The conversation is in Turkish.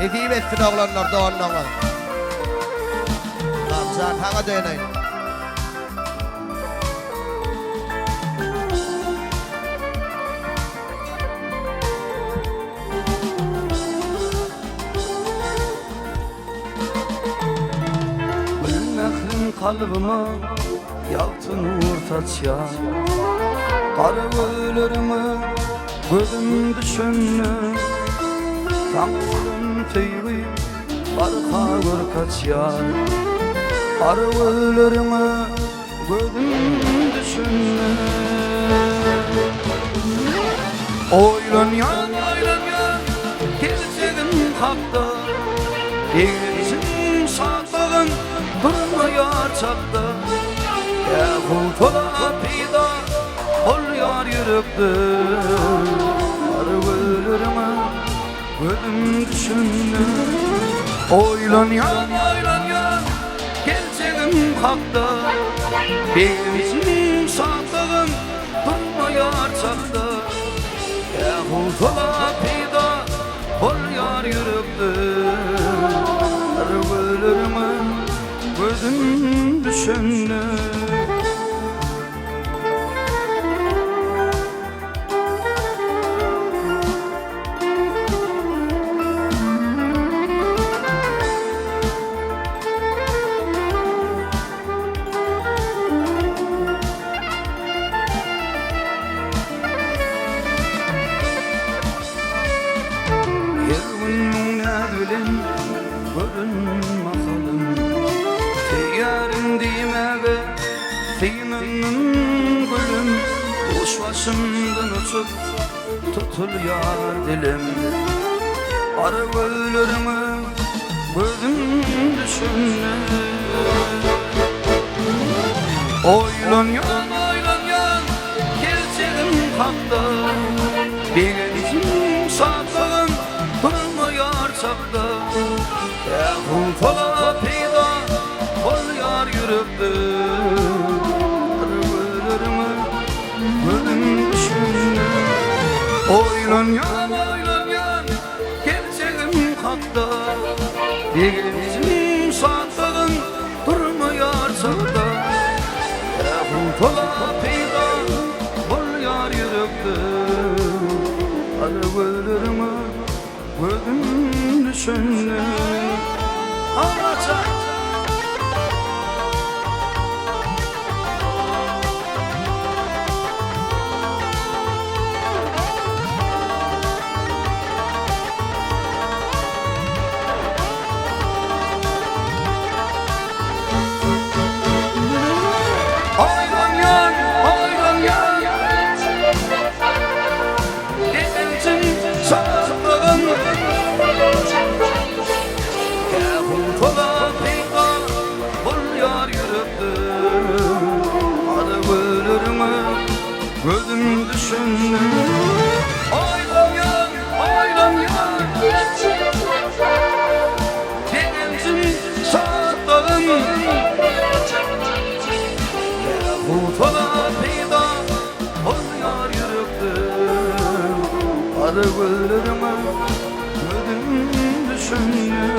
Edip etsin oğlanlar doğanlarına. Ramazan hana döneyim. Kalbime yaltın urtaç ya. Karıvölürümü gözüm düşünü. Tanrım teyvi barka gürkaç ya. Karıvölürümü gözüm düşünü. Oylan yan geleceğim hakta. Değilsin saklığın durmuyor çapta. Ya kultola peyda oluyor yürekte. Arıvölürüme gözüm düşündü. Oylan yan geleceğim hakta. Değilsin saklığın durmuyor çapta. Ya kultola peyda oluyor yürekte. Arıvölürüme gözüm düşündü. Yerinin nereden görünme halım. Yarın diyeme senin gülüm. Boş başımdan uçup tutuluyor dilim. Arıvölürüme gözüm düşündü. Oylan yan geleceğim hakta. Benim saklığım durmuyor çapta. Ya kultola peyda oluyor yürekte. Arıvölürüme gözüm düşündü. Oylan yan geleceğim hakta. Bizim saklığın durmuyor çapta. Ya kultola peyda oluyor yürekte. Arıvölürüme gözüm düşündü. Anlatacak. Oylan yan Denizin saklığın. Ya kultola peyda oluyor yürekte. Arıvölürüme gözüm düşündü. Oylan yan Denizin saklığın. Ya kultola peyda oluyor yürekte. Arıvölürüme gözüm düşündü.